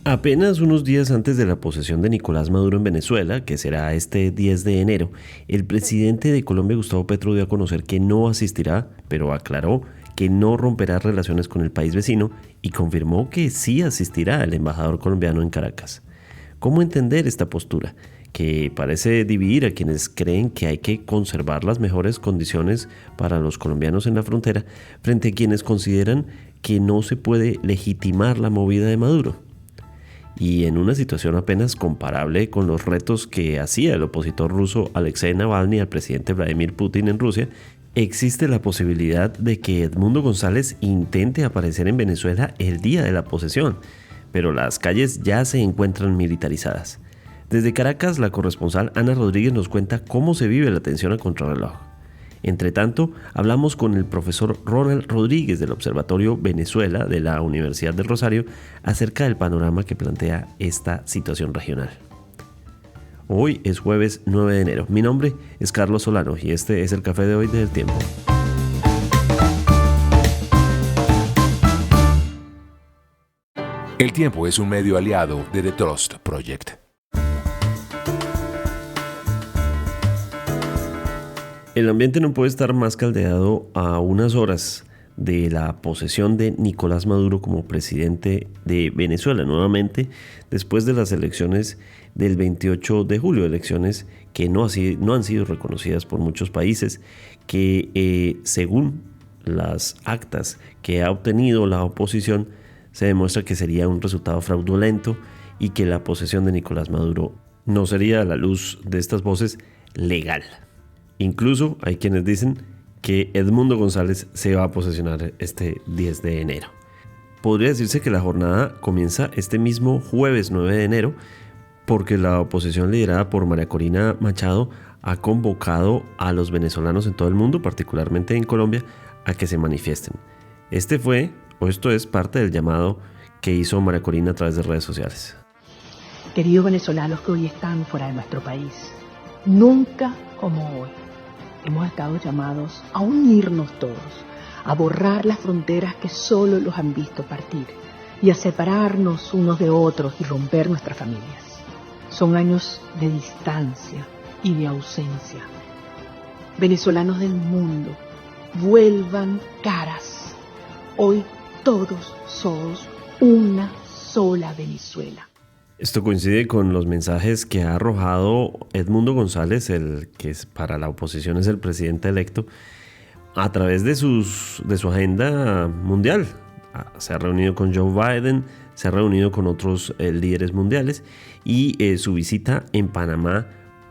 Apenas unos días antes de la posesión de Nicolás Maduro en Venezuela, que será este 10 de enero, el presidente de Colombia, Gustavo Petro, dio a conocer que no asistirá, pero aclaró que no romperá relaciones con el país vecino y confirmó que sí asistirá el embajador colombiano en Caracas. ¿Cómo entender esta postura? Que parece dividir a quienes creen que hay que conservar las mejores condiciones para los colombianos en la frontera frente a quienes consideran que no se puede legitimar la movida de Maduro. Y en una situación apenas comparable con los retos que hacía el opositor ruso Alexei Navalny al presidente Vladimir Putin en Rusia, existe la posibilidad de que Edmundo González intente aparecer en Venezuela el día de la posesión, pero las calles ya se encuentran militarizadas. Desde Caracas, la corresponsal Ana Rodríguez nos cuenta cómo se vive la tensión a contrarreloj. Entre tanto, hablamos con el profesor Ronald Rodríguez del Observatorio Venezuela de la Universidad del Rosario acerca del panorama que plantea esta situación regional. Hoy es jueves 9 de enero. Mi nombre es Carlos Solano y este es el Café de hoy del Tiempo. El Tiempo es un medio aliado de The Trust Project. El ambiente no puede estar más caldeado a unas horas de la posesión de Nicolás Maduro como presidente de Venezuela nuevamente después de las elecciones del 28 de julio, elecciones que no han sido reconocidas por muchos países, que según las actas que ha obtenido la oposición se demuestra que sería un resultado fraudulento y que la posesión de Nicolás Maduro no sería, a la luz de estas voces, legal. Incluso hay quienes dicen que Edmundo González se va a posesionar este 10 de enero. Podría decirse que la jornada comienza este mismo jueves 9 de enero porque la oposición liderada por María Corina Machado ha convocado a los venezolanos en todo el mundo, particularmente en Colombia, a que se manifiesten. Esto es parte del llamado que hizo María Corina a través de redes sociales. Queridos venezolanos que hoy están fuera de nuestro país, nunca como hoy hemos estado llamados a unirnos todos, a borrar las fronteras que solo los han visto partir y a separarnos unos de otros y romper nuestras familias. Son años de distancia y de ausencia. Venezolanos del mundo, vuelvan caras. Hoy todos somos una sola Venezuela. Esto coincide con los mensajes que ha arrojado Edmundo González, el que para la oposición es el presidente electo, a través de su agenda mundial. Se ha reunido con Joe Biden, se ha reunido con otros líderes mundiales y su visita en Panamá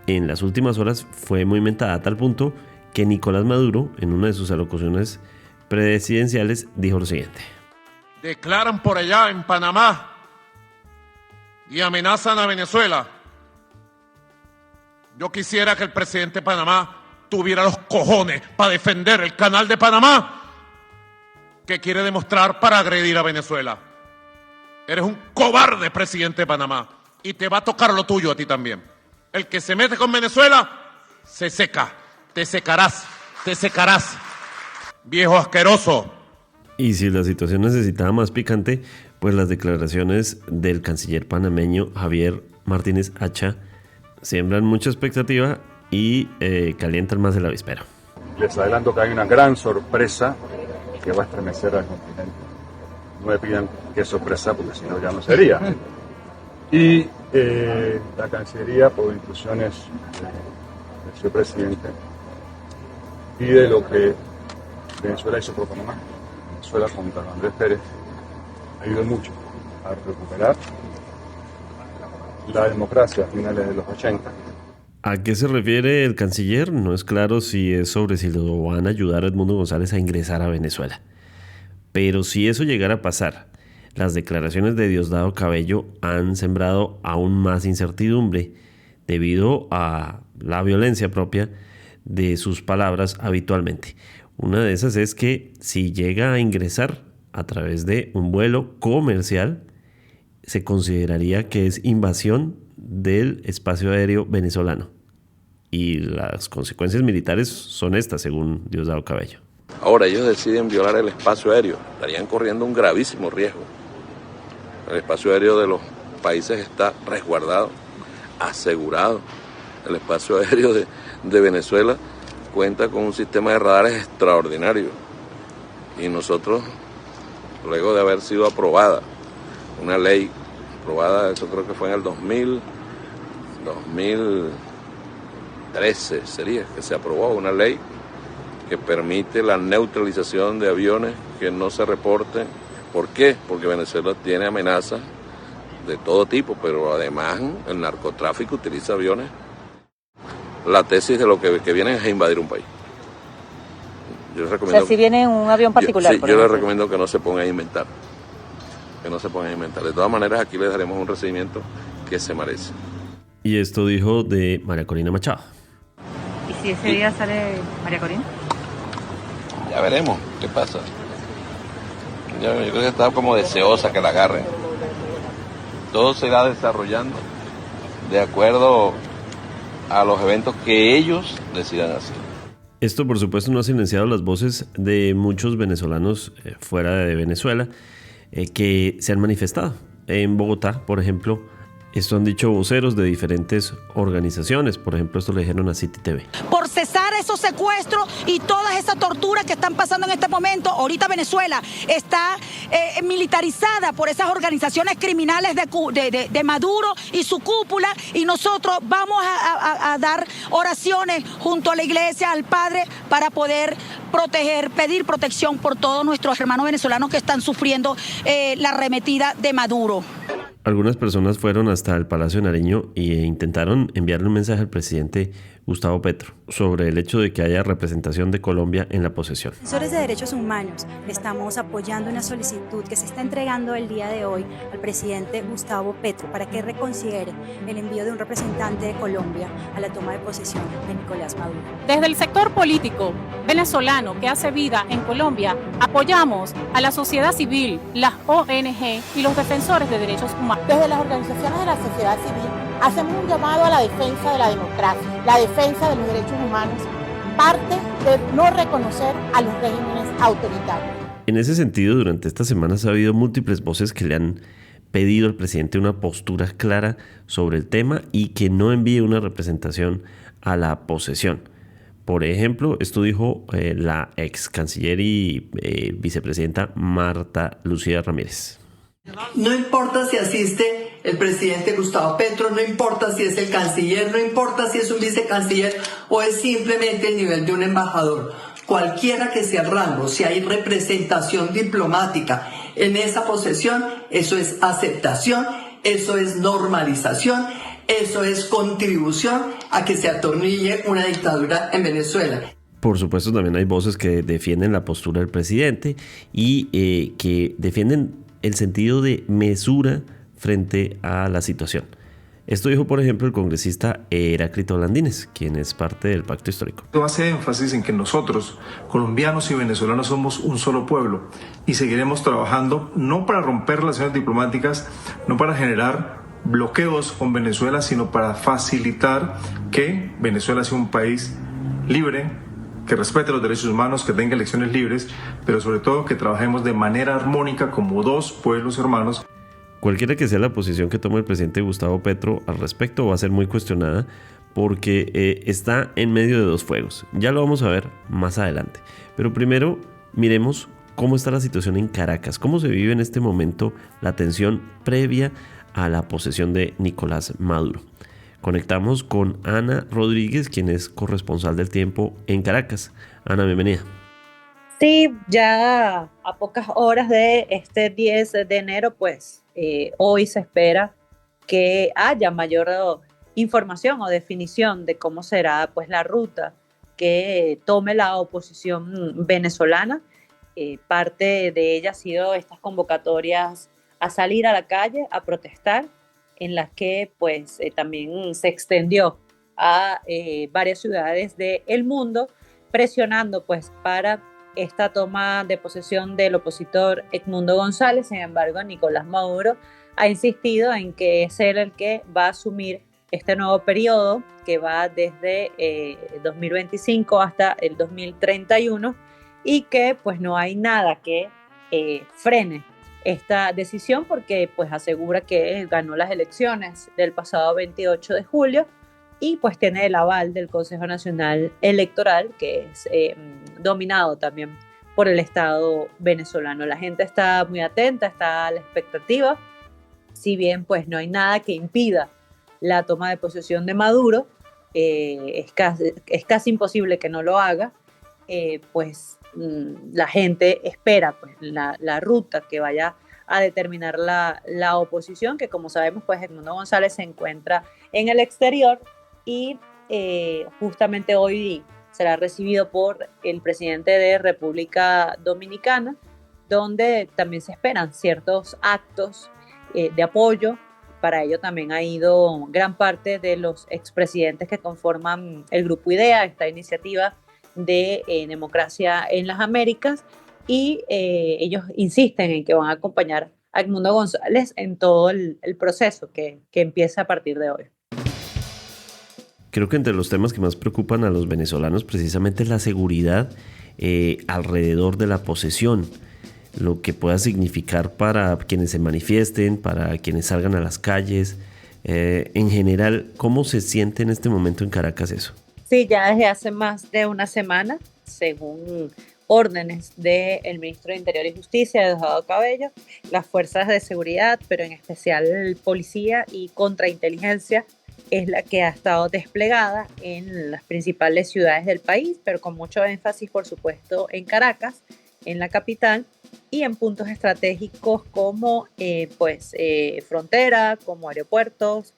en las últimas horas fue movimentada a tal punto que Nicolás Maduro, en una de sus alocuciones presidenciales, dijo lo siguiente. Declaran por allá en Panamá y amenazan a Venezuela. Yo quisiera que el presidente de Panamá tuviera los cojones para defender el canal de Panamá que quiere demostrar para agredir a Venezuela. Eres un cobarde, presidente de Panamá, y te va a tocar lo tuyo a ti también. El que se mete con Venezuela se seca, te secarás, viejo asqueroso. Y si la situación necesitaba más picante, pues las declaraciones del canciller panameño Javier Martínez Acha siembran mucha expectativa y calientan más el avispero. Les adelanto que hay una gran sorpresa que va a estremecer al continente. No me pidan qué sorpresa, porque si no ya no sería. Y la Cancillería, por instrucciones del señor presidente, pide lo que Venezuela hizo por Panamá. Venezuela con Carlos Andrés Pérez ayudó mucho a recuperar la democracia a finales de los 80. ¿A qué se refiere el canciller? No es claro si es sobre si lo van a ayudar a Edmundo González a ingresar a Venezuela. Pero si eso llegara a pasar, las declaraciones de Diosdado Cabello han sembrado aún más incertidumbre debido a la violencia propia de sus palabras habitualmente. Una de esas es que si llega a ingresar a través de un vuelo comercial, se consideraría que es invasión del espacio aéreo venezolano. Y las consecuencias militares son estas, según Diosdado Cabello. Ahora ellos deciden violar el espacio aéreo, estarían corriendo un gravísimo riesgo. El espacio aéreo de los países está resguardado, asegurado. El espacio aéreo de Venezuela cuenta con un sistema de radares extraordinario. Y nosotros, luego de haber sido aprobada una ley, aprobada, eso creo que fue en el 2013 sería, que se aprobó una ley que permite la neutralización de aviones que no se reporten. ¿Por qué? Porque Venezuela tiene amenazas de todo tipo, pero además el narcotráfico utiliza aviones. La tesis de lo que vienen es a invadir un país. Yo les recomiendo, o sea, si viene en un avión particular. Yo les recomiendo que no se pongan a inventar. Que no se pongan a inventar. De todas maneras, aquí les daremos un recibimiento que se merece. Y esto dijo de María Corina Machado. ¿Y si ese día sale María Corina? Ya veremos qué pasa. Yo creo que está como deseosa que la agarren. Todo se irá desarrollando de acuerdo a los eventos que ellos decidan hacer. Esto, por supuesto, no ha silenciado las voces de muchos venezolanos fuera de Venezuela que se han manifestado. En Bogotá, por ejemplo, esto han dicho voceros de diferentes organizaciones. Por ejemplo, esto le dijeron a City TV. Por cesar esos secuestros y todas esas torturas que están pasando en este momento. Ahorita Venezuela está militarizada por esas organizaciones criminales de Maduro y su cúpula, y nosotros vamos a dar oraciones junto a la iglesia, al Padre, para poder proteger, pedir protección por todos nuestros hermanos venezolanos que están sufriendo la arremetida de Maduro. Algunas personas fueron hasta el Palacio de Nariño e intentaron enviarle un mensaje al presidente Gustavo Petro sobre el hecho de que haya representación de Colombia en la posesión. Defensores de derechos humanos, estamos apoyando una solicitud que se está entregando el día de hoy al presidente Gustavo Petro para que reconsidere el envío de un representante de Colombia a la toma de posesión de Nicolás Maduro. Desde el sector político venezolano que hace vida en Colombia, apoyamos a la sociedad civil, las ONG y los defensores de derechos humanos. Desde las organizaciones de la sociedad civil hacemos un llamado a la defensa de la democracia, la defensa de los derechos humanos, parte de no reconocer a los regímenes autoritarios. En ese sentido, durante estas semanas ha habido múltiples voces que le han pedido al presidente una postura clara sobre el tema y que no envíe una representación a la posesión. Por ejemplo, esto dijo la ex canciller y vicepresidenta Marta Lucía Ramírez. No importa si asiste el presidente Gustavo Petro, no importa si es el canciller, no importa si es un vicecanciller o es simplemente el nivel de un embajador. Cualquiera que sea el rango, si hay representación diplomática en esa posesión, eso es aceptación, eso es normalización, eso es contribución a que se atornille una dictadura en Venezuela. Por supuesto, también hay voces que defienden la postura del presidente y que defienden el sentido de mesura frente a la situación. Esto dijo, por ejemplo, el congresista Heráclito Landines, quien es parte del Pacto Histórico. Esto hace énfasis en que nosotros, colombianos y venezolanos, somos un solo pueblo y seguiremos trabajando no para romper relaciones diplomáticas, no para generar bloqueos con Venezuela, sino para facilitar que Venezuela sea un país libre, que respete los derechos humanos, que tenga elecciones libres, pero sobre todo que trabajemos de manera armónica como dos pueblos hermanos. Cualquiera que sea la posición que tome el presidente Gustavo Petro al respecto va a ser muy cuestionada porque está en medio de dos fuegos. Ya lo vamos a ver más adelante. Pero primero miremos cómo está la situación en Caracas, cómo se vive en este momento la tensión previa a la posesión de Nicolás Maduro. Conectamos con Ana Rodríguez, quien es corresponsal del Tiempo en Caracas. Ana, bienvenida. Sí, ya a pocas horas de este 10 de enero, pues hoy se espera que haya mayor información o definición de cómo será pues la ruta que tome la oposición venezolana. Parte de ella ha sido estas convocatorias a salir a la calle a protestar, en las que pues también se extendió a varias ciudades del mundo, presionando pues para esta toma de posesión del opositor Edmundo González. Sin embargo, Nicolás Maduro ha insistido en que es él el que va a asumir este nuevo periodo que va desde 2025 hasta el 2031 y que pues no hay nada que frene esta decisión porque pues asegura que ganó las elecciones del pasado 28 de julio y pues tiene el aval del Consejo Nacional Electoral, que es dominado también por el Estado venezolano. La gente está muy atenta, está a la expectativa, si bien pues no hay nada que impida la toma de posesión de Maduro, es casi imposible que no lo haga, pues la gente espera pues, la ruta que vaya a determinar la oposición, que como sabemos pues Edmundo González se encuentra en el exterior y justamente hoy será recibido por el presidente de República Dominicana, donde también se esperan ciertos actos de apoyo. Para ello también ha ido gran parte de los expresidentes que conforman el Grupo IDEA, esta iniciativa de democracia en las Américas, y ellos insisten en que van a acompañar a Edmundo González en todo el proceso que empieza a partir de hoy. Creo que entre los temas que más preocupan a los venezolanos precisamente es la seguridad alrededor de la posesión, lo que pueda significar para quienes se manifiesten, para quienes salgan a las calles. En general, ¿cómo se siente en este momento en Caracas eso? Sí, ya desde hace más de una semana, según órdenes del ministro de Interior y Justicia, Diosdado Cabello, las fuerzas de seguridad, pero en especial policía y contrainteligencia, es la que ha estado desplegada en las principales ciudades del país, pero con mucho énfasis, por supuesto, en Caracas, en la capital, y en puntos estratégicos como frontera, como aeropuertos,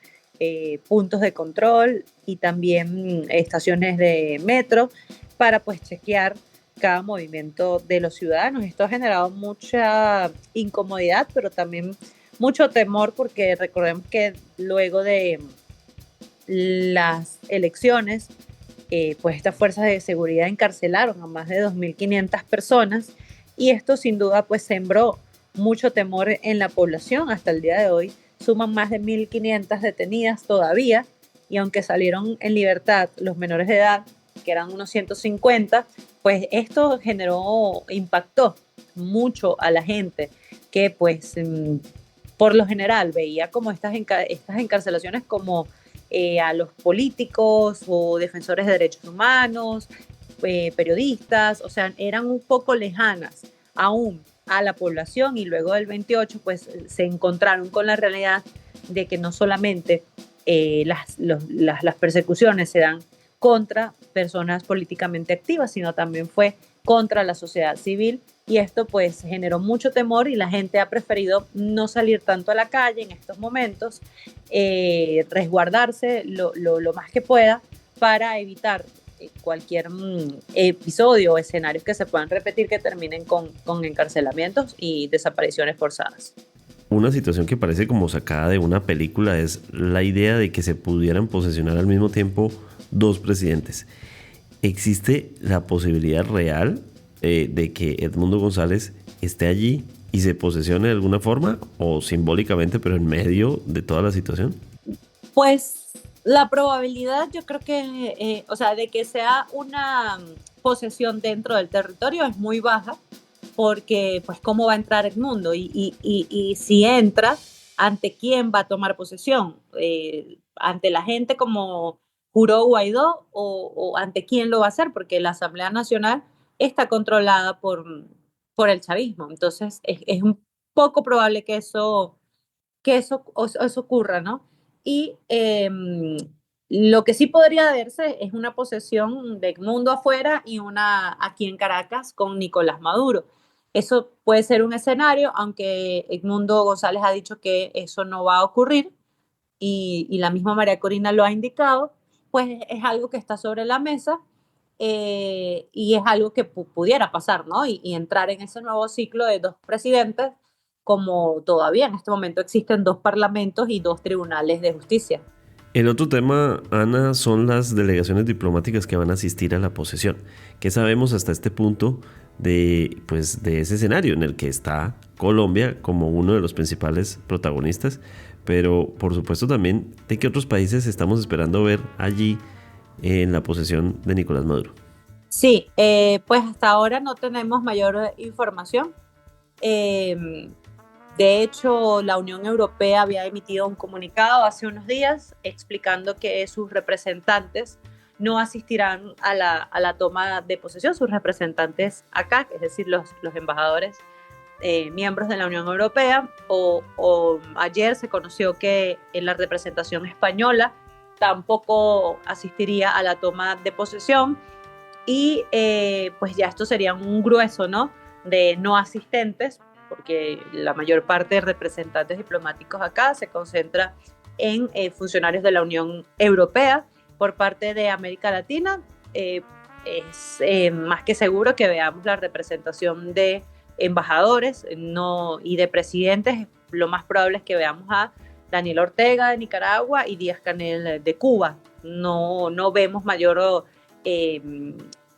puntos de control y también estaciones de metro para pues chequear cada movimiento de los ciudadanos. Esto ha generado mucha incomodidad, pero también mucho temor, porque recordemos que luego de las elecciones, pues estas fuerzas de seguridad encarcelaron a más de 2.500 personas, y esto sin duda pues sembró mucho temor en la población. Hasta el día de hoy suman más de 1.500 detenidas todavía, y aunque salieron en libertad los menores de edad, que eran unos 150, pues esto impactó mucho a la gente que pues por lo general veía como estas encarcelaciones como a los políticos o defensores de derechos humanos, periodistas, o sea, eran un poco lejanas aún a la población, y luego del 28 pues se encontraron con la realidad de que no solamente las persecuciones se dan contra personas políticamente activas, sino también fue contra la sociedad civil, y esto pues generó mucho temor, y la gente ha preferido no salir tanto a la calle en estos momentos, resguardarse lo más que pueda para evitar cualquier episodio o escenarios que se puedan repetir que terminen con encarcelamientos y desapariciones forzadas. Una situación que parece como sacada de una película es la idea de que se pudieran posesionar al mismo tiempo dos presidentes. ¿Existe la posibilidad real de que Edmundo González esté allí y se posesione de alguna forma, o simbólicamente, pero en medio de toda la situación? Pues la probabilidad, yo creo que, de que sea una posesión dentro del territorio es muy baja, porque pues cómo va a entrar Edmundo y si entra, ¿ante quién va a tomar posesión? ¿Ante la gente como juró Guaidó, o ante quién lo va a hacer? Porque la Asamblea Nacional está controlada por el chavismo, entonces es un poco probable que eso ocurra, ¿no? Y lo que sí podría verse es una posesión de Edmundo afuera y una aquí en Caracas con Nicolás Maduro. Eso puede ser un escenario, aunque Edmundo González ha dicho que eso no va a ocurrir, y la misma María Corina lo ha indicado, pues es algo que está sobre la mesa, y es algo que pudiera pasar, ¿no? Y entrar en ese nuevo ciclo de dos presidentes, como todavía en este momento existen dos parlamentos y dos tribunales de justicia. El otro tema, Ana, son las delegaciones diplomáticas que van a asistir a la posesión. ¿Qué sabemos hasta este punto de ese escenario en el que está Colombia como uno de los principales protagonistas? Pero por supuesto también de qué otros países estamos esperando ver allí en la posesión de Nicolás Maduro. Sí, pues hasta ahora no tenemos mayor información. De hecho, la Unión Europea había emitido un comunicado hace unos días explicando que sus representantes no asistirán a la toma de posesión, sus representantes acá, es decir, los embajadores miembros de la Unión Europea, o ayer se conoció que en la representación española tampoco asistiría a la toma de posesión y pues ya esto sería un grueso, ¿no?, de no asistentes, porque la mayor parte de representantes diplomáticos acá se concentra en funcionarios de la Unión Europea. Por parte de América Latina, es más que seguro que veamos la representación de embajadores y de presidentes. Lo más probable es que veamos a Daniel Ortega de Nicaragua y Díaz-Canel de Cuba. No vemos mayor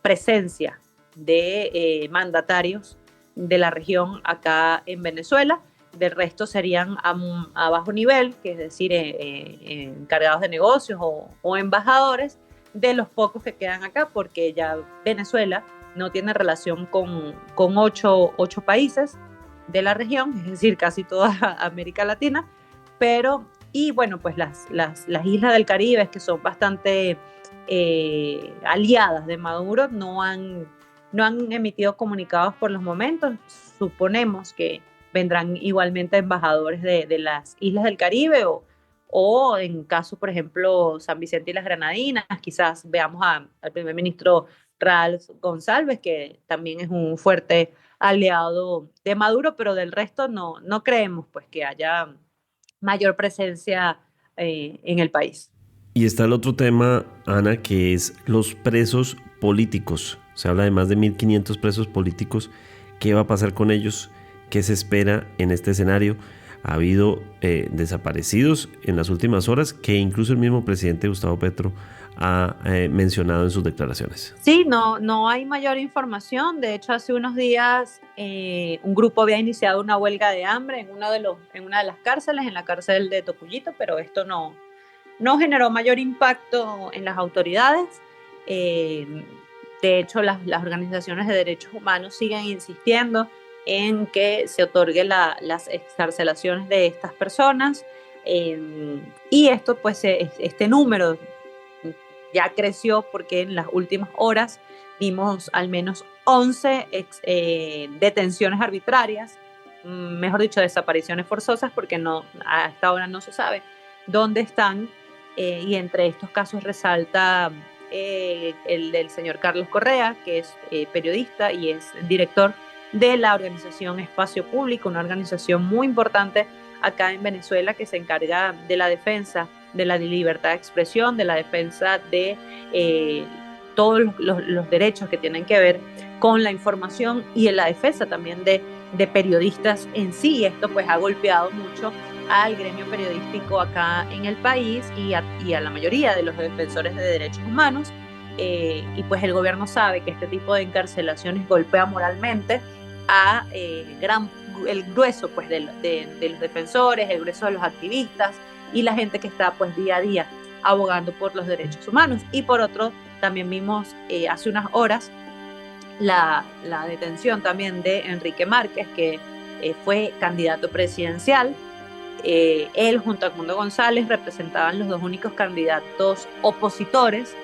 presencia de mandatarios de la región acá en Venezuela. Del resto serían a bajo nivel, que es decir, encargados de negocios o embajadores, de los pocos que quedan acá, porque ya Venezuela no tiene relación con ocho países de la región, es decir, casi toda América Latina, y bueno, pues las islas del Caribe, que son bastante aliadas de Maduro, no han emitido comunicados por los momentos. Suponemos que vendrán igualmente embajadores de las islas del Caribe o en caso, por ejemplo, San Vicente y las Granadinas, quizás veamos al primer ministro Ralph González, que también es un fuerte aliado de Maduro, pero del resto no creemos pues que haya mayor presencia en el país. Y está el otro tema, Ana, que es los presos políticos. Se habla de más de 1.500 presos políticos. ¿Qué va a pasar con ellos? ¿Qué se espera en este escenario? Ha habido desaparecidos en las últimas horas que incluso el mismo presidente Gustavo Petro ha mencionado en sus declaraciones. Sí, no hay mayor información. De hecho, hace unos días un grupo había iniciado una huelga de hambre en una de las cárceles, en la cárcel de Tocuyito, pero esto no generó mayor impacto en las autoridades. De hecho, las organizaciones de derechos humanos siguen insistiendo en que se otorgue las excarcelaciones de estas personas, y esto pues este número ya creció porque en las últimas horas vimos al menos 11 detenciones arbitrarias, mejor dicho, desapariciones forzosas, porque a esta hora no se sabe dónde están, y entre estos casos resalta el del señor Carlos Correa, que es periodista y es director de la organización Espacio Público, una organización muy importante acá en Venezuela que se encarga de la defensa de la libertad de expresión, de la defensa de todos los derechos que tienen que ver con la información y en la defensa también de periodistas en sí. Esto pues ha golpeado mucho al gremio periodístico acá en el país y a la mayoría de los defensores de derechos humanos, y pues el gobierno sabe que este tipo de encarcelaciones golpea moralmente a el grueso pues de los defensores, el grueso de los activistas y la gente que está pues día a día abogando por los derechos humanos. Y por otro, también vimos hace unas horas la detención también de Enrique Márquez, que fue candidato presidencial. Él junto a Edmundo González representaban los dos únicos candidatos opositores,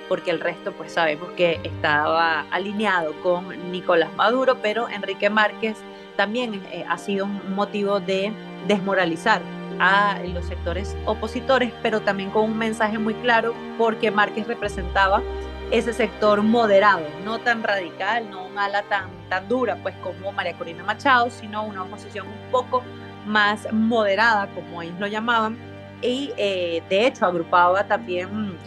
porque el resto pues sabemos que estaba alineado con Nicolás Maduro, pero Enrique Márquez también ha sido un motivo de desmoralizar a los sectores opositores, pero también con un mensaje muy claro, porque Márquez representaba ese sector moderado, no tan radical, no un ala tan dura pues como María Corina Machado, sino una oposición un poco más moderada, como ellos lo llamaban, y de hecho agrupaba también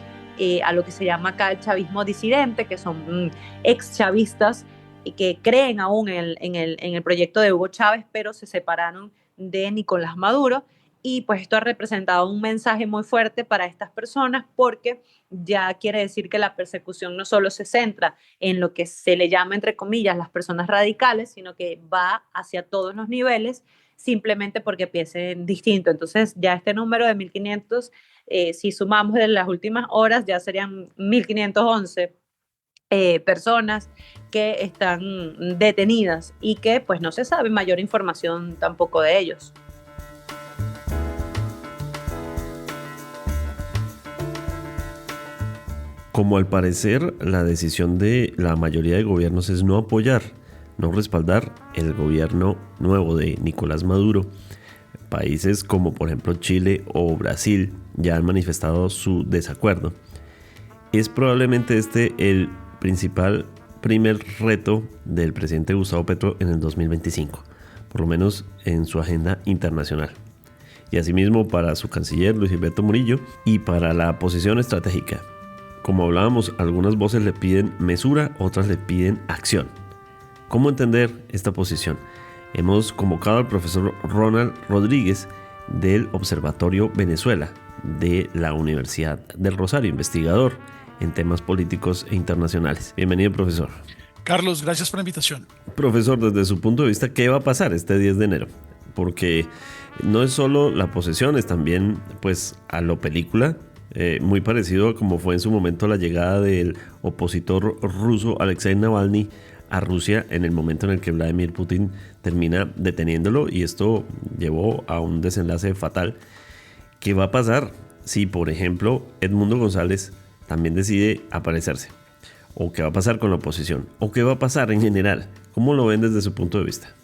a lo que se llama acá el chavismo disidente, que son ex chavistas y que creen aún en el proyecto de Hugo Chávez, pero se separaron de Nicolás Maduro. Y pues esto ha representado un mensaje muy fuerte para estas personas, porque ya quiere decir que la persecución no solo se centra en lo que se le llama, entre comillas, las personas radicales, sino que va hacia todos los niveles, simplemente porque piensen distinto. Entonces ya este número de 1.500, si sumamos de las últimas horas, ya serían 1.511 personas que están detenidas y que pues no se sabe mayor información tampoco de ellos. Como al parecer la decisión de la mayoría de gobiernos es no apoyar, no respaldar el gobierno nuevo de Nicolás Maduro, países como por ejemplo Chile o Brasil ya han manifestado su desacuerdo. Es probablemente este el principal primer reto del presidente Gustavo Petro en el 2025, por lo menos en su agenda internacional. Y asimismo para su canciller Luis Gilberto Murillo y para la posición estratégica. Como hablábamos, algunas voces le piden mesura, otras le piden acción. ¿Cómo entender esta posición? Hemos convocado al profesor Ronald Rodríguez del Observatorio Venezuela de la Universidad del Rosario, investigador en temas políticos e internacionales. Bienvenido, profesor. Carlos, gracias por la invitación. Profesor, desde su punto de vista, ¿qué va a pasar este 10 de enero? Porque no es solo la posesión, es también pues a lo película, muy parecido a como fue en su momento la llegada del opositor ruso Alexei Navalny a Rusia en el momento en el que Vladimir Putin termina deteniéndolo, y esto llevó a un desenlace fatal. ¿Qué va a pasar si, por ejemplo, Edmundo González también decide aparecerse? ¿O qué va a pasar con la oposición? ¿O qué va a pasar en general? ¿Cómo lo ven desde su punto de vista?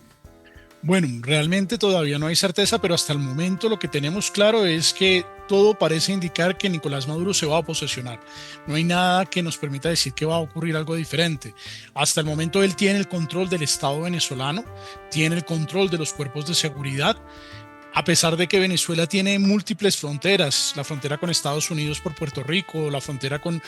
Bueno, realmente todavía no hay certeza, pero hasta el momento lo que tenemos claro es que todo parece indicar que Nicolás Maduro se va a posesionar. No hay nada que nos permita decir que va a ocurrir algo diferente. Hasta el momento él tiene el control del Estado venezolano, tiene el control de los cuerpos de seguridad, a pesar de que Venezuela tiene múltiples fronteras, la frontera con Estados Unidos por Puerto Rico, la frontera con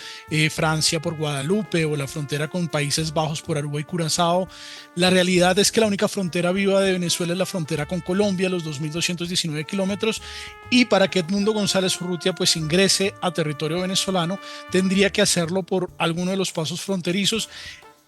Francia por Guadalupe, o la frontera con Países Bajos por Aruba y Curazao. La realidad es que la única frontera viva de Venezuela es la frontera con Colombia, los 2.219 kilómetros, y para que Edmundo González Urrutia pues ingrese a territorio venezolano, tendría que hacerlo por alguno de los pasos fronterizos.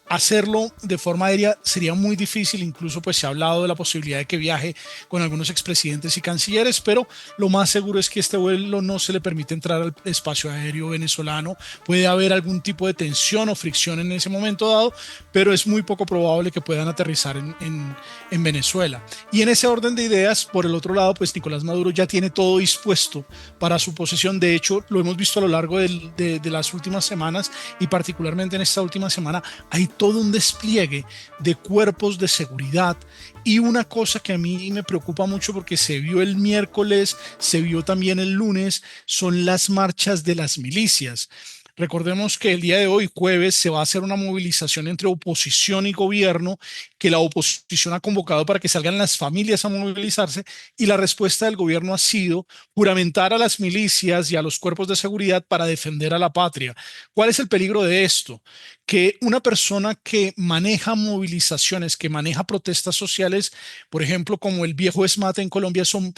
Hacerlo de forma aérea sería muy difícil, incluso pues se ha hablado de la posibilidad de que viaje con algunos expresidentes y cancilleres, pero lo más seguro es que este vuelo no se le permite entrar al espacio aéreo venezolano. Puede haber algún tipo de tensión o fricción en ese momento dado, pero es muy poco probable que puedan aterrizar en Venezuela. Y en ese orden de ideas, por el otro lado, pues Nicolás Maduro ya tiene todo dispuesto para su posesión. De hecho, lo hemos visto a lo largo de las últimas semanas, y particularmente en esta última semana hay todo un despliegue de cuerpos de seguridad. Y una cosa que a mí me preocupa mucho, porque se vio el miércoles, se vio también el lunes, son las marchas de las milicias. Recordemos que el día de hoy, jueves, se va a hacer una movilización entre oposición y gobierno, que la oposición ha convocado para que salgan las familias a movilizarse, y la respuesta del gobierno ha sido juramentar a las milicias y a los cuerpos de seguridad para defender a la patria. ¿Cuál es el peligro de esto? Que una persona que maneja movilizaciones, que maneja protestas sociales, por ejemplo, como el viejo ESMAD en Colombia, son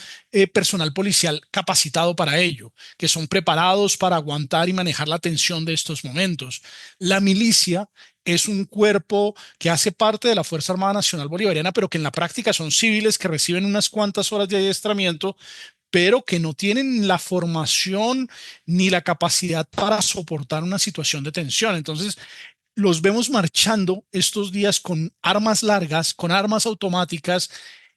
personal policial capacitado para ello, que son preparados para aguantar y manejar la tensión de estos momentos. La milicia es un cuerpo que hace parte de la Fuerza Armada Nacional Bolivariana, pero que en la práctica son civiles que reciben unas cuantas horas de adiestramiento, pero que no tienen la formación ni la capacidad para soportar una situación de tensión. Entonces, los vemos marchando estos días con armas largas, con armas automáticas,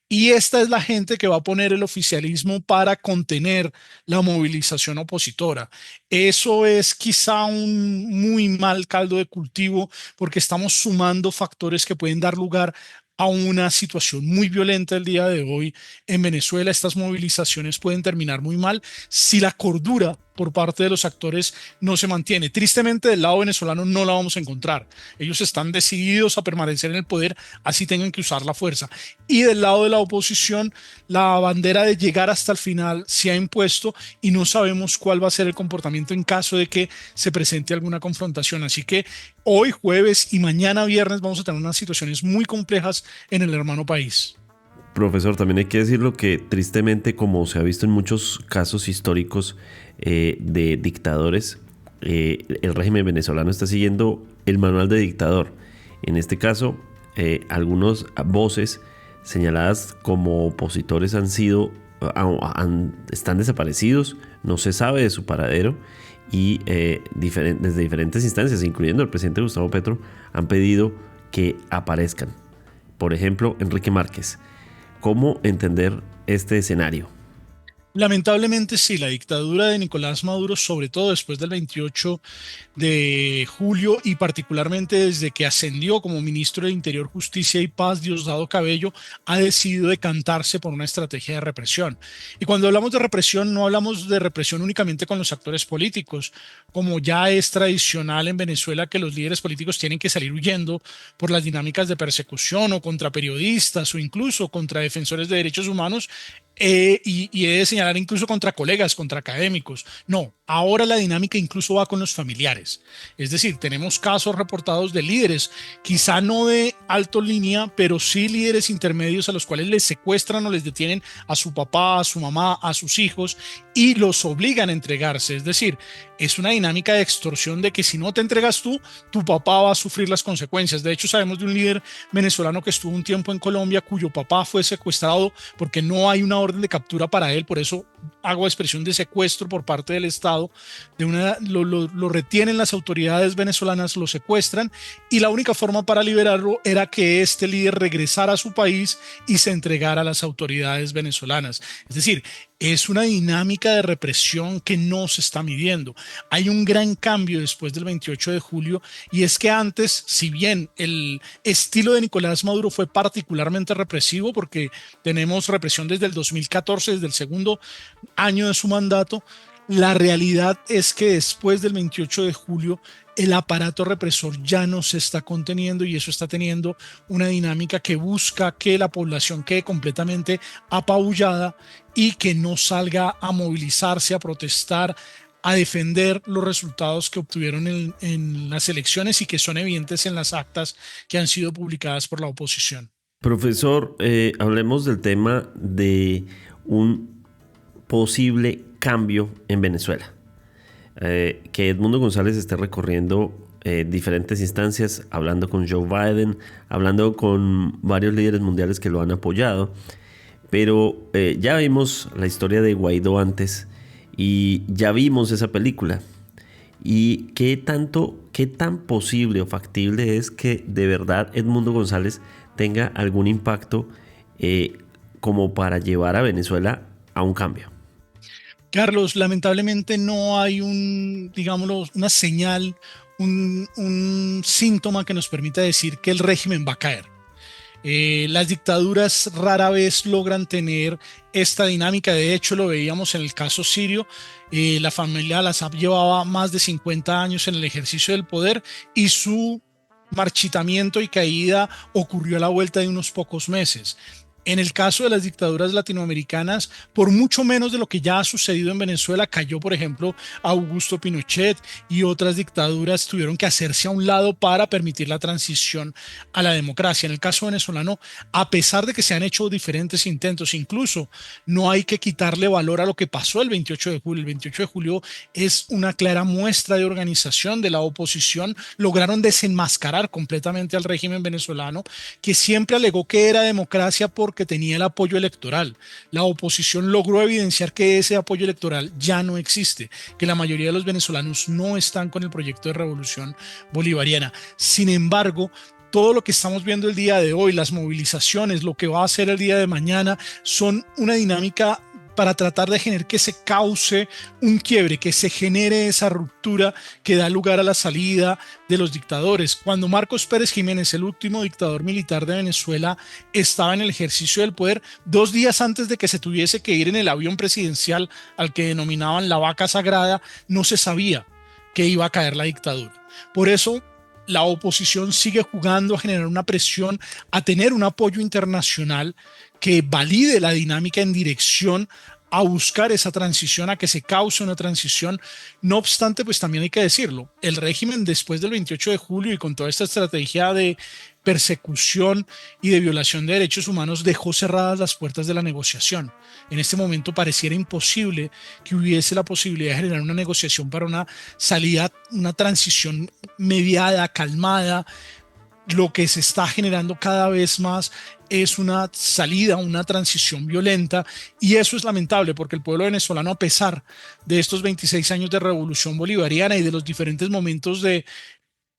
y esta es la gente que va a poner el oficialismo para contener la movilización opositora. Eso es quizá un muy mal caldo de cultivo, porque estamos sumando factores que pueden dar lugar a una situación muy violenta el día de hoy en Venezuela. Estas movilizaciones pueden terminar muy mal si la cordura por parte de los actores no se mantiene. Tristemente, del lado venezolano no la vamos a encontrar. Ellos están decididos a permanecer en el poder, así tengan que usar la fuerza. Y del lado de la oposición, la bandera de llegar hasta el final se ha impuesto, y no sabemos cuál va a ser el comportamiento en caso de que se presente alguna confrontación. Así que hoy jueves y mañana viernes vamos a tener unas situaciones muy complejas en el hermano país. Profesor, también hay que decirlo que tristemente, como se ha visto en muchos casos históricos de dictadores, el régimen venezolano está siguiendo el manual de dictador. En este caso, algunas voces señaladas como opositores están desaparecidos, no se sabe de su paradero, y desde diferentes instancias, incluyendo el presidente Gustavo Petro, han pedido que aparezcan. Por ejemplo, Enrique Márquez. ¿Cómo entender este escenario? Lamentablemente sí, la dictadura de Nicolás Maduro, sobre todo después del 28 de julio y particularmente desde que ascendió como ministro de Interior, Justicia y Paz, Diosdado Cabello, ha decidido decantarse por una estrategia de represión. Y cuando hablamos de represión, no hablamos de represión únicamente con los actores políticos, como ya es tradicional en Venezuela que los líderes políticos tienen que salir huyendo por las dinámicas de persecución o contra periodistas o incluso contra defensores de derechos humanos. Y he de señalar incluso contra colegas, contra académicos. No, ahora la dinámica incluso va con los familiares. Es decir, tenemos casos reportados de líderes, quizá no de alto línea, pero sí líderes intermedios a los cuales les secuestran o les detienen a su papá, a su mamá, a sus hijos y los obligan a entregarse. Es decir, es una dinámica de extorsión de que si no te entregas tú, tu papá va a sufrir las consecuencias. De hecho, sabemos de un líder venezolano que estuvo un tiempo en Colombia cuyo papá fue secuestrado porque no hay una orden de captura para él, por eso hago expresión de secuestro por parte del Estado, lo retienen las autoridades venezolanas, lo secuestran y la única forma para liberarlo era que este líder regresara a su país y se entregara a las autoridades venezolanas. Es decir, es una dinámica de represión que no se está midiendo. Hay un gran cambio después del 28 de julio y es que antes, si bien el estilo de Nicolás Maduro fue particularmente represivo porque tenemos represión desde el 2014, desde el segundo año de su mandato, la realidad es que después del 28 de julio el aparato represor ya no se está conteniendo y eso está teniendo una dinámica que busca que la población quede completamente apabullada y que no salga a movilizarse, a protestar, a defender los resultados que obtuvieron en las elecciones y que son evidentes en las actas que han sido publicadas por la oposición. Profesor, hablemos del tema de un posible cambio en Venezuela. Que Edmundo González esté recorriendo diferentes instancias, hablando con Joe Biden, hablando con varios líderes mundiales que lo han apoyado, pero ya vimos la historia de Guaidó antes y ya vimos esa película. ¿Y qué tan posible o factible es que de verdad Edmundo González tenga algún impacto como para llevar a Venezuela a un cambio? Carlos, lamentablemente no hay una señal, un síntoma que nos permita decir que el régimen va a caer. Las dictaduras rara vez logran tener esta dinámica. De hecho, lo veíamos en el caso sirio. La familia al-Assad llevaba más de 50 años en el ejercicio del poder y su marchitamiento y caída ocurrió a la vuelta de unos pocos meses. En el caso de las dictaduras latinoamericanas, por mucho menos de lo que ya ha sucedido en Venezuela, cayó, por ejemplo, Augusto Pinochet y otras dictaduras tuvieron que hacerse a un lado para permitir la transición a la democracia. En el caso venezolano, a pesar de que se han hecho diferentes intentos, incluso no hay que quitarle valor a lo que pasó el 28 de julio. El 28 de julio es una clara muestra de organización de la oposición. Lograron desenmascarar completamente al régimen venezolano, que siempre alegó que era democracia porque tenía el apoyo electoral. La oposición logró evidenciar que ese apoyo electoral ya no existe, que la mayoría de los venezolanos no están con el proyecto de revolución bolivariana. Sin embargo, todo lo que estamos viendo el día de hoy, las movilizaciones, lo que va a hacer el día de mañana, son una dinámica para tratar de generar que se cause un quiebre, que se genere esa ruptura que da lugar a la salida de los dictadores. Cuando Marcos Pérez Jiménez, el último dictador militar de Venezuela, estaba en el ejercicio del poder, 2 días antes de que se tuviese que ir en el avión presidencial al que denominaban la vaca sagrada, no se sabía que iba a caer la dictadura. Por eso la oposición sigue jugando a generar una presión, a tener un apoyo internacional que valide la dinámica en dirección a buscar esa transición, a que se cause una transición. No obstante, pues también hay que decirlo, el régimen después del 28 de julio y con toda esta estrategia de persecución y de violación de derechos humanos dejó cerradas las puertas de la negociación. En este momento pareciera imposible que hubiese la posibilidad de generar una negociación para una salida, una transición mediada, calmada. Lo que se está generando cada vez más es una salida, una transición violenta, y eso es lamentable porque el pueblo venezolano, a pesar de estos 26 años de revolución bolivariana y de los diferentes momentos de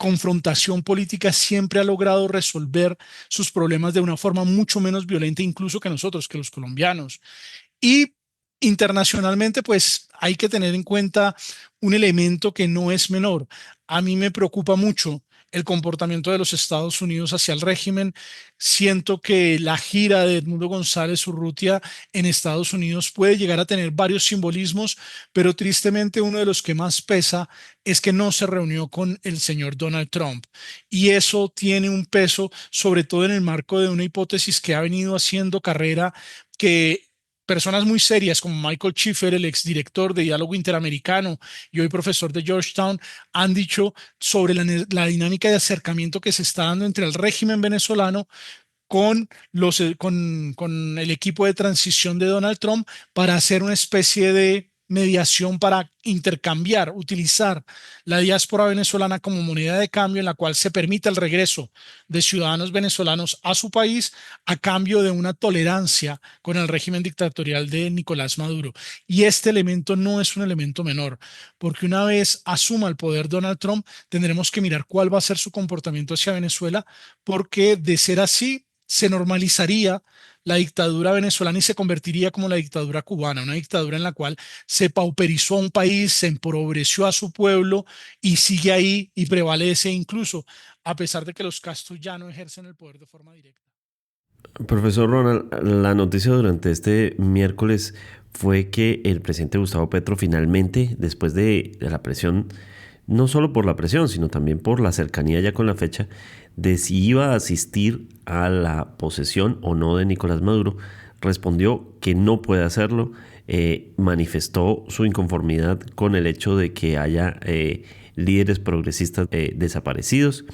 confrontación política siempre ha logrado resolver sus problemas de una forma mucho menos violenta incluso que nosotros, que los colombianos. Y internacionalmente, pues hay que tener en cuenta un elemento que no es menor. A mí me preocupa mucho el comportamiento de los Estados Unidos hacia el régimen. Siento que la gira de Edmundo González Urrutia en Estados Unidos puede llegar a tener varios simbolismos, pero tristemente uno de los que más pesa es que no se reunió con el señor Donald Trump. Y eso tiene un peso, sobre todo en el marco de una hipótesis que ha venido haciendo carrera, que personas muy serias como Michael Schiffer, el exdirector de Diálogo Interamericano y hoy profesor de Georgetown, han dicho sobre la dinámica de acercamiento que se está dando entre el régimen venezolano con el equipo de transición de Donald Trump para hacer una especie de mediación para intercambiar, utilizar la diáspora venezolana como moneda de cambio en la cual se permite el regreso de ciudadanos venezolanos a su país a cambio de una tolerancia con el régimen dictatorial de Nicolás Maduro. Y este elemento no es un elemento menor, porque una vez asuma el poder Donald Trump, tendremos que mirar cuál va a ser su comportamiento hacia Venezuela, porque de ser así, se normalizaría la dictadura venezolana y se convertiría como la dictadura cubana, una dictadura en la cual se pauperizó a un país, se empobreció a su pueblo y sigue ahí y prevalece incluso a pesar de que los Castro ya no ejercen el poder de forma directa. Profesor Ronald, la noticia durante este miércoles fue que el presidente Gustavo Petro finalmente, después de la presión, no solo por la presión, sino también por la cercanía ya con la fecha, de si iba a asistir a la posesión o no de Nicolás Maduro, respondió que no puede hacerlo, manifestó su inconformidad con el hecho de que haya líderes progresistas desaparecidos,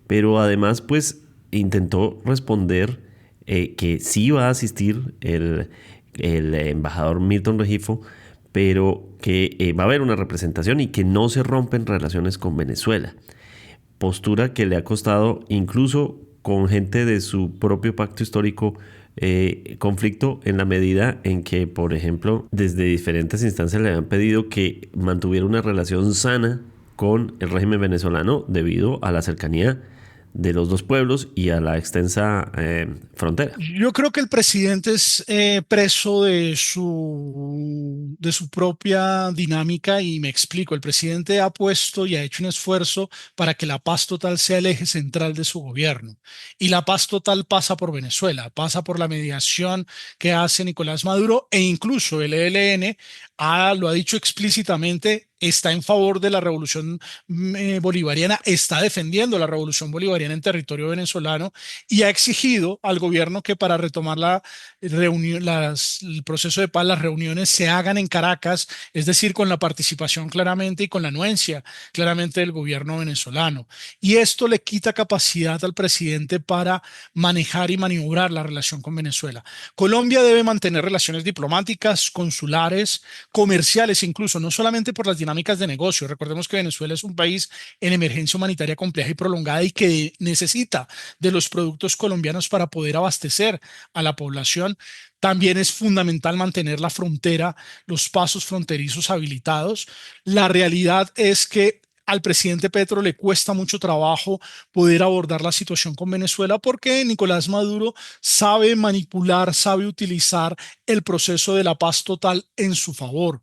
pero además pues intentó responder que sí iba a asistir el embajador Milton Regifo, pero que va a haber una representación y que no se rompen relaciones con Venezuela. Postura que le ha costado incluso con gente de su propio pacto histórico conflicto, en la medida en que, por ejemplo, desde diferentes instancias le han pedido que mantuviera una relación sana con el régimen venezolano debido a la cercanía de los dos pueblos y a la extensa frontera. Yo creo que el presidente es preso de su propia dinámica y me explico. El presidente ha puesto y ha hecho un esfuerzo para que la paz total sea el eje central de su gobierno. Y la paz total pasa por Venezuela, pasa por la mediación que hace Nicolás Maduro e incluso el ELN lo ha dicho explícitamente. Está en favor de la revolución bolivariana, está defendiendo la revolución bolivariana en territorio venezolano y ha exigido al gobierno que para retomar el proceso de paz, las reuniones se hagan en Caracas, es decir, con la participación claramente y con la anuencia claramente del gobierno venezolano. Y esto le quita capacidad al presidente para manejar y maniobrar la relación con Venezuela. Colombia debe mantener relaciones diplomáticas, consulares, comerciales incluso, no solamente por las dinámicas de negocio. Recordemos que Venezuela es un país en emergencia humanitaria compleja y prolongada y que necesita de los productos colombianos para poder abastecer a la población. También es fundamental mantener la frontera, los pasos fronterizos habilitados. La realidad es que al presidente Petro le cuesta mucho trabajo poder abordar la situación con Venezuela porque Nicolás Maduro sabe manipular, sabe utilizar el proceso de la paz total en su favor.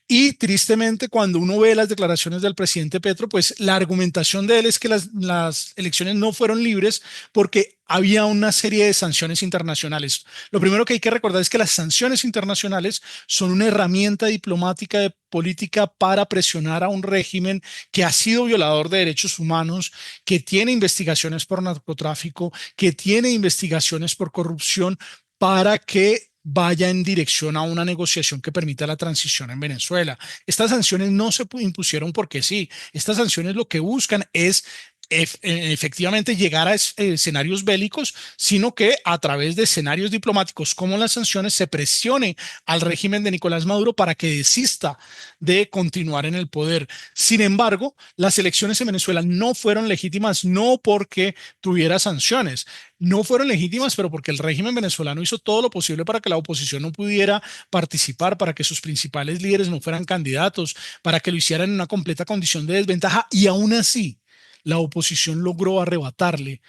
Y tristemente, cuando uno ve las declaraciones del presidente Petro, pues la argumentación de él es que las elecciones no fueron libres porque había una serie de sanciones internacionales. Lo primero que hay que recordar es que las sanciones internacionales son una herramienta diplomática de política para presionar a un régimen que ha sido violador de derechos humanos, que tiene investigaciones por narcotráfico, que tiene investigaciones por corrupción, para que vaya en dirección a una negociación que permita la transición en Venezuela. Estas sanciones no se impusieron porque sí. Estas sanciones lo que buscan es efectivamente llegar a escenarios bélicos, sino que a través de escenarios diplomáticos como las sanciones se presione al régimen de Nicolás Maduro para que desista de continuar en el poder. Sin embargo, las elecciones en Venezuela no fueron legítimas, no porque tuviera sanciones. No fueron legítimas, pero porque el régimen venezolano hizo todo lo posible para que la oposición no pudiera participar, para que sus principales líderes no fueran candidatos, para que lo hicieran en una completa condición de desventaja y aún así la oposición logró arrebatarle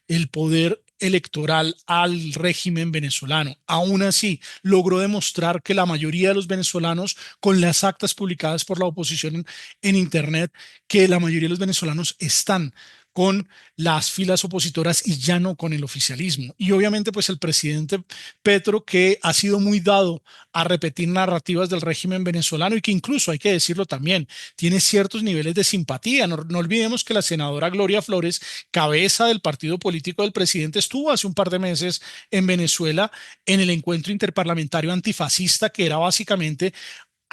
el poder electoral al régimen venezolano. Aún así, logró demostrar que la mayoría de los venezolanos, con las actas publicadas por la oposición en Internet, que la mayoría de los venezolanos están con las filas opositoras y ya no con el oficialismo. Y obviamente pues el presidente Petro, que ha sido muy dado a repetir narrativas del régimen venezolano y que incluso, hay que decirlo también, tiene ciertos niveles de simpatía. No olvidemos que la senadora Gloria Flores, cabeza del partido político del presidente, estuvo hace un par de meses en Venezuela en el encuentro interparlamentario antifascista, que era básicamente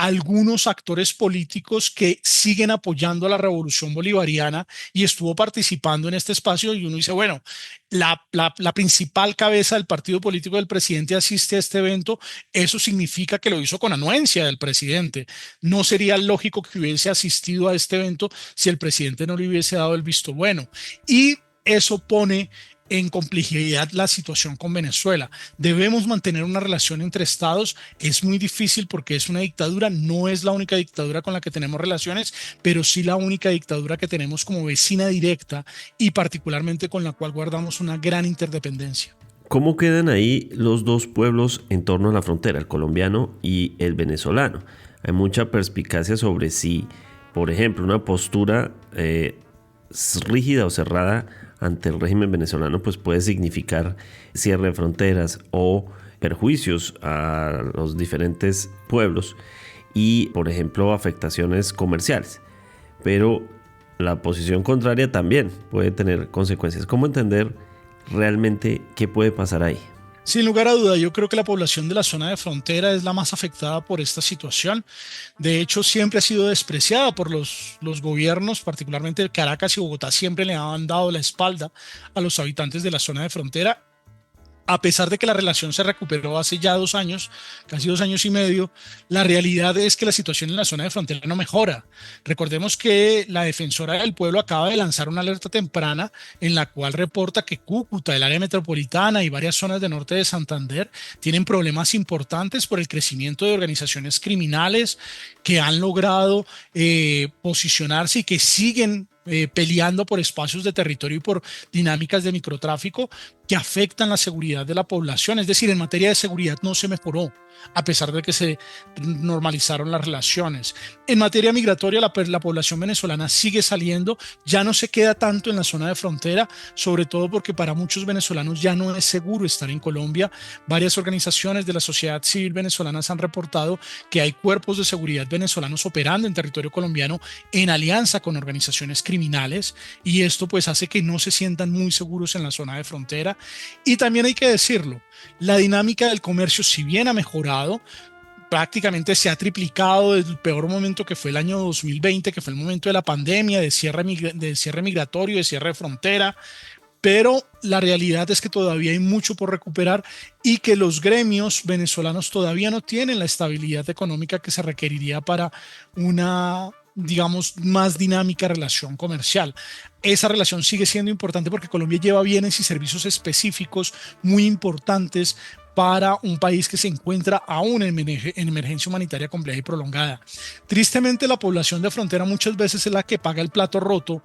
algunos actores políticos que siguen apoyando a la revolución bolivariana, y estuvo participando en este espacio. Y uno dice, bueno, la principal cabeza del partido político del presidente asiste a este evento, eso significa que lo hizo con anuencia del presidente. No sería lógico que hubiese asistido a este evento si el presidente no le hubiese dado el visto bueno. Y eso pone en complejidad la situación con Venezuela. Debemos mantener una relación entre estados. Es muy difícil porque es una dictadura. No es la única dictadura con la que tenemos relaciones, pero sí la única dictadura que tenemos como vecina directa y particularmente con la cual guardamos una gran interdependencia. ¿Cómo quedan ahí los dos pueblos en torno a la frontera, el colombiano y el venezolano? Hay mucha perspicacia sobre si, por ejemplo, una postura rígida o cerrada ante el régimen venezolano pues puede significar cierre de fronteras o perjuicios a los diferentes pueblos y, por ejemplo, afectaciones comerciales. Pero la posición contraria también puede tener consecuencias. ¿Cómo entender realmente qué puede pasar ahí? Sin lugar a duda, yo creo que la población de la zona de frontera es la más afectada por esta situación. De hecho, siempre ha sido despreciada por los gobiernos, particularmente Caracas y Bogotá, siempre le han dado la espalda a los habitantes de la zona de frontera. A pesar de que la relación se recuperó hace ya 2 años, casi 2 años y medio, la realidad es que la situación en la zona de frontera no mejora. Recordemos que la Defensora del Pueblo acaba de lanzar una alerta temprana en la cual reporta que Cúcuta, el área metropolitana y varias zonas del norte de Santander tienen problemas importantes por el crecimiento de organizaciones criminales que han logrado posicionarse y que siguen peleando por espacios de territorio y por dinámicas de microtráfico que afectan la seguridad de la población. Es decir, en materia de seguridad no se mejoró, a pesar de que se normalizaron las relaciones. En materia migratoria, la población venezolana sigue saliendo, ya no se queda tanto en la zona de frontera, sobre todo porque para muchos venezolanos ya no es seguro estar en Colombia. Varias organizaciones de la sociedad civil venezolana han reportado que hay cuerpos de seguridad venezolanos operando en territorio colombiano en alianza con organizaciones criminales, y esto pues hace que no se sientan muy seguros en la zona de frontera. Y también hay que decirlo, la dinámica del comercio, si bien ha mejorado, prácticamente se ha triplicado desde el peor momento que fue el año 2020, que fue el momento de la pandemia, de cierre migratorio, de cierre de frontera, pero la realidad es que todavía hay mucho por recuperar y que los gremios venezolanos todavía no tienen la estabilidad económica que se requeriría para una, digamos, más dinámica relación comercial. Esa relación sigue siendo importante porque Colombia lleva bienes y servicios específicos muy importantes para un país que se encuentra aún en emergencia humanitaria compleja y prolongada. Tristemente, la población de frontera muchas veces es la que paga el plato roto,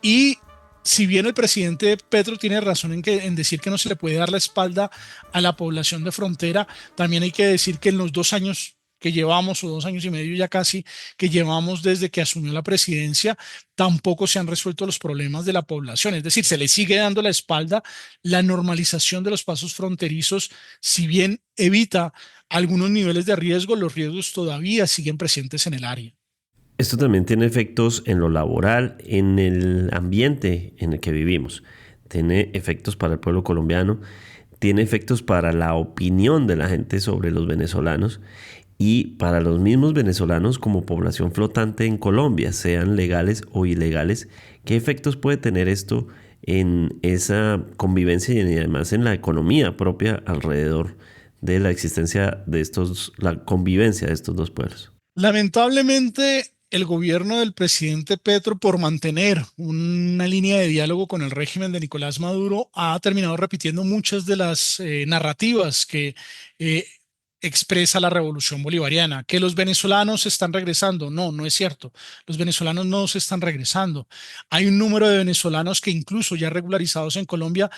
y si bien el presidente Petro tiene razón en decir que no se le puede dar la espalda a la población de frontera, también hay que decir que en los 2 años que llevamos, o 2 años y medio ya casi, que llevamos desde que asumió la presidencia, tampoco se han resuelto los problemas de la población. Es decir, se le sigue dando la espalda. La normalización de los pasos fronterizos, si bien evita algunos niveles de riesgo, los riesgos todavía siguen presentes en el área. Esto también tiene efectos en lo laboral, en el ambiente en el que vivimos. Tiene efectos para el pueblo colombiano, tiene efectos para la opinión de la gente sobre los venezolanos y para los mismos venezolanos como población flotante en Colombia, sean legales o ilegales. ¿Qué efectos puede tener esto en esa convivencia y además en la economía propia alrededor de la existencia de la convivencia de estos dos pueblos? Lamentablemente, el gobierno del presidente Petro, por mantener una línea de diálogo con el régimen de Nicolás Maduro, ha terminado repitiendo muchas de las narrativas que expresa la revolución bolivariana. ¿Que los venezolanos están regresando? No, no es cierto. Los venezolanos no se están regresando. Hay un número de venezolanos que incluso ya regularizados en Colombia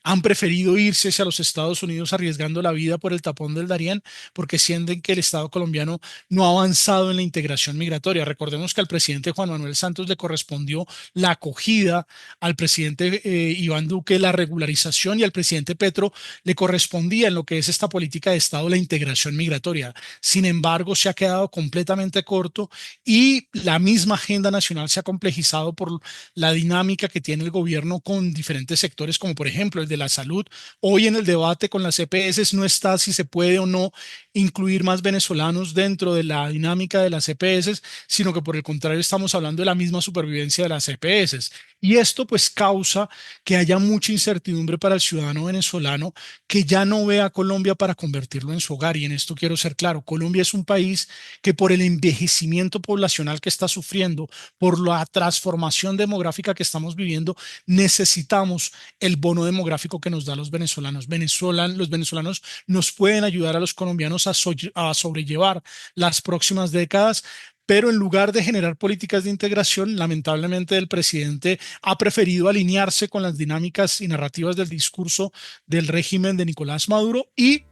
han preferido irse hacia los Estados Unidos arriesgando la vida por el tapón del Darién porque sienten que el Estado colombiano no ha avanzado en la integración migratoria. Recordemos que al presidente Juan Manuel Santos le correspondió la acogida, al presidente Iván Duque la regularización y al presidente Petro le correspondía en lo que es esta política de Estado la integración migratoria. Sin embargo, se ha quedado completamente corto y la misma agenda nacional se ha complejizado por la dinámica que tiene el gobierno con diferentes sectores, como por ejemplo el de la salud. Hoy en el debate con las EPS no está si se puede o no incluir más venezolanos dentro de la dinámica de las EPS, sino que por el contrario estamos hablando de la misma supervivencia de las EPS. Y esto pues causa que haya mucha incertidumbre para el ciudadano venezolano que ya no ve a Colombia para convertirlo en su hogar. Y en esto quiero ser claro, Colombia es un país que por el envejecimiento poblacional que está sufriendo, por la transformación demográfica que estamos viviendo, necesitamos el bono demográfico que nos da los venezolanos. Los venezolanos nos pueden ayudar a los colombianos a sobrellevar las próximas décadas, pero en lugar de generar políticas de integración, lamentablemente el presidente ha preferido alinearse con las dinámicas y narrativas del discurso del régimen de Nicolás Maduro y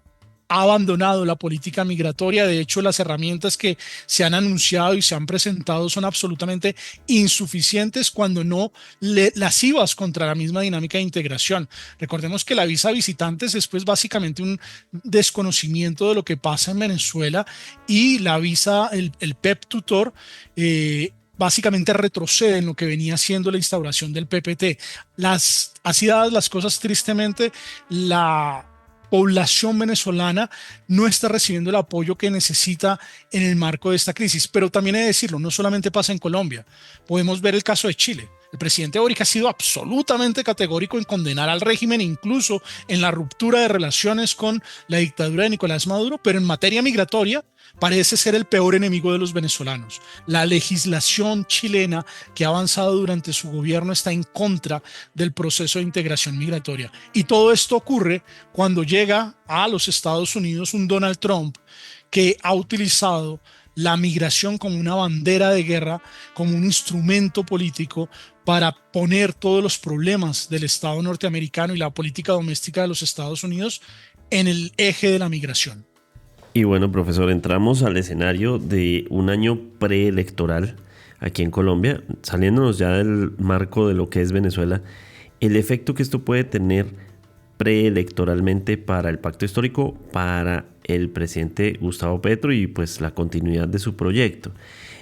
ha abandonado la política migratoria. De hecho, las herramientas que se han anunciado y se han presentado son absolutamente insuficientes cuando no lascivas contra la misma dinámica de integración. Recordemos que la visa a visitantes es pues básicamente un desconocimiento de lo que pasa en Venezuela y la visa, el PEP tutor, básicamente retrocede en lo que venía siendo la instauración del PPT. Así dadas las cosas, tristemente, la población venezolana no está recibiendo el apoyo que necesita en el marco de esta crisis. Pero también he de decirlo, no solamente pasa en Colombia. Podemos ver el caso de Chile. El presidente Boric ha sido absolutamente categórico en condenar al régimen, incluso en la ruptura de relaciones con la dictadura de Nicolás Maduro, pero en materia migratoria parece ser el peor enemigo de los venezolanos. La legislación chilena que ha avanzado durante su gobierno está en contra del proceso de integración migratoria. Y todo esto ocurre cuando llega a los Estados Unidos un Donald Trump que ha utilizado la migración como una bandera de guerra, como un instrumento político para poner todos los problemas del Estado norteamericano y la política doméstica de los Estados Unidos en el eje de la migración. Y bueno, profesor, entramos al escenario de un año preelectoral aquí en Colombia, saliéndonos ya del marco de lo que es Venezuela, el efecto que esto puede tener preelectoralmente para el pacto histórico, para el presidente Gustavo Petro y pues la continuidad de su proyecto.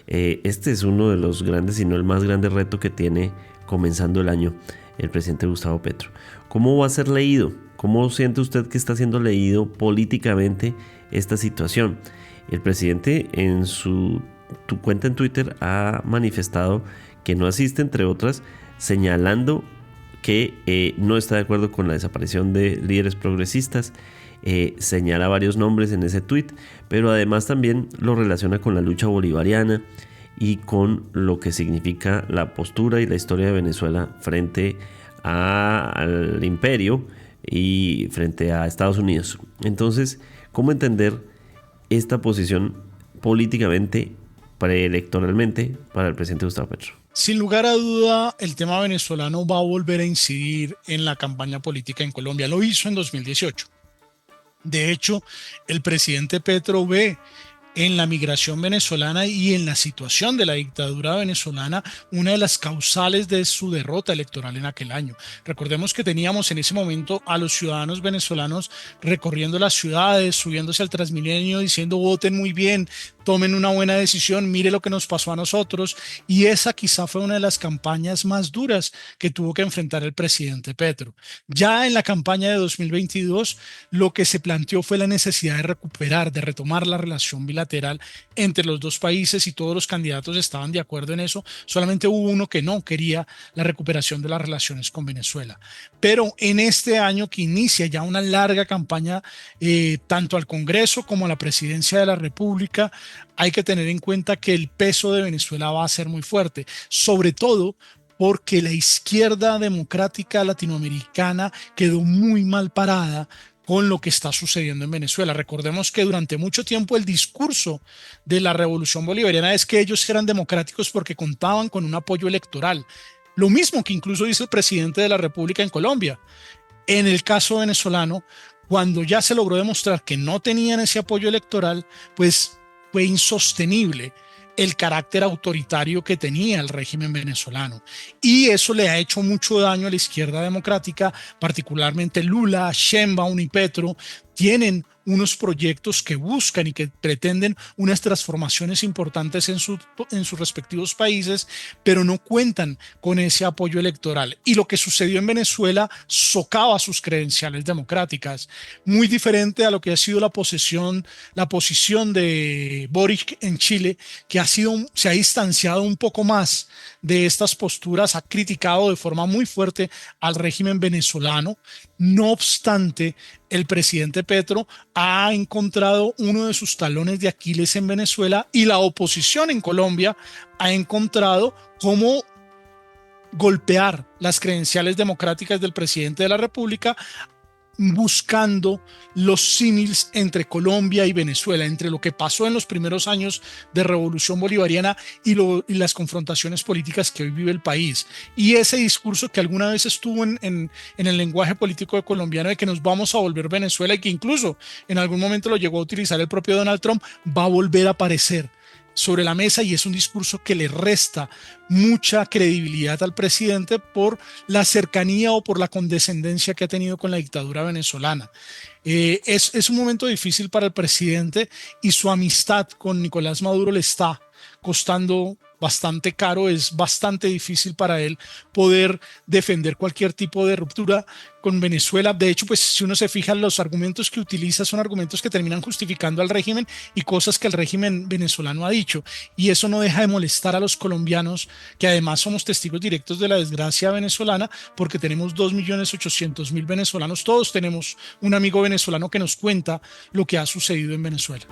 Este es uno de los grandes, si no el más grande reto que tiene comenzando el año el presidente Gustavo Petro. ¿Cómo va a ser leído? ¿Cómo siente usted que está siendo leído políticamente esta situación? El presidente en su cuenta en Twitter ha manifestado que no asiste, entre otras, señalando que no está de acuerdo con la desaparición de líderes progresistas. Señala varios nombres en ese tuit, pero además también lo relaciona con la lucha bolivariana y con lo que significa la postura y la historia de Venezuela frente al imperio y frente a Estados Unidos. Entonces, ¿cómo entender esta posición políticamente, preelectoralmente para el presidente Gustavo Petro? Sin lugar a duda, el tema venezolano va a volver a incidir en la campaña política en Colombia. Lo hizo en 2018. De hecho, el presidente Petro ve en la migración venezolana y en la situación de la dictadura venezolana una de las causales de su derrota electoral en aquel año. Recordemos que teníamos en ese momento a los ciudadanos venezolanos recorriendo las ciudades, subiéndose al Transmilenio, diciendo voten muy bien, tomen una buena decisión, mire lo que nos pasó a nosotros. Y esa quizá fue una de las campañas más duras que tuvo que enfrentar el presidente Petro. Ya en la campaña de 2022, lo que se planteó fue la necesidad de recuperar, de retomar la relación bilateral entre los dos países y todos los candidatos estaban de acuerdo en eso. Solamente hubo uno que no quería la recuperación de las relaciones con Venezuela. Pero en este año que inicia ya una larga campaña, tanto al Congreso como a la Presidencia de la República, hay que tener en cuenta que el peso de Venezuela va a ser muy fuerte, sobre todo porque la izquierda democrática latinoamericana quedó muy mal parada con lo que está sucediendo en Venezuela. Recordemos que durante mucho tiempo el discurso de la revolución bolivariana es que ellos eran democráticos porque contaban con un apoyo electoral. Lo mismo que incluso dice el presidente de la República en Colombia. En el caso venezolano, cuando ya se logró demostrar que no tenían ese apoyo electoral, pues fue insostenible el carácter autoritario que tenía el régimen venezolano. Y eso le ha hecho mucho daño a la izquierda democrática, particularmente Lula, Sheinbaum y Petro. Tienen unos proyectos que buscan y que pretenden unas transformaciones importantes en sus respectivos países, pero no cuentan con ese apoyo electoral. Y lo que sucedió en Venezuela socava sus credenciales democráticas, muy diferente a lo que ha sido la posición de Boric en Chile, que se ha distanciado un poco más de estas posturas, ha criticado de forma muy fuerte al régimen venezolano. No obstante, el presidente Petro ha encontrado uno de sus talones de Aquiles en Venezuela y la oposición en Colombia ha encontrado cómo golpear las credenciales democráticas del presidente de la República, buscando los símiles entre Colombia y Venezuela, entre lo que pasó en los primeros años de revolución bolivariana y las confrontaciones políticas que hoy vive el país. Y ese discurso que alguna vez estuvo en el lenguaje político colombiano de que nos vamos a volver Venezuela, y que incluso en algún momento lo llegó a utilizar el propio Donald Trump, va a volver a aparecer sobre la mesa, y es un discurso que le resta mucha credibilidad al presidente por la cercanía o por la condescendencia que ha tenido con la dictadura venezolana. Es un momento difícil para el presidente, y su amistad con Nicolás Maduro le está costando bastante caro. Es bastante difícil para él poder defender cualquier tipo de ruptura con Venezuela. De hecho, pues si uno se fija, los argumentos que utiliza son argumentos que terminan justificando al régimen y cosas que el régimen venezolano ha dicho, y eso no deja de molestar a los colombianos, que además somos testigos directos de la desgracia venezolana, porque tenemos 2.800.000 venezolanos. Todos tenemos un amigo venezolano que nos cuenta lo que ha sucedido en Venezuela.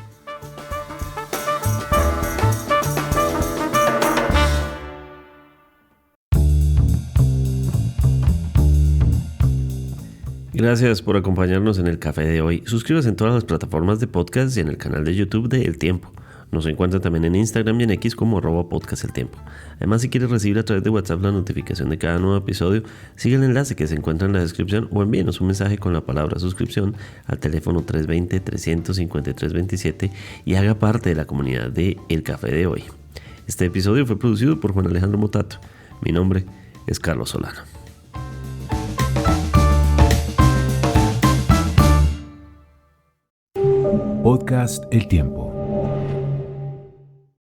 Gracias por acompañarnos en el café de hoy. Suscríbase en todas las plataformas de podcast y en el canal de YouTube de El Tiempo. Nos encuentran también en Instagram y en X como @podcasteltiempo. Además, si quieres recibir a través de WhatsApp la notificación de cada nuevo episodio, sigue el enlace que se encuentra en la descripción o envíenos un mensaje con la palabra suscripción al teléfono 320-353-27 y haga parte de la comunidad de El Café de Hoy. Este episodio fue producido por Juan Alejandro Motato. Mi nombre es Carlos Solano. Podcast El Tiempo.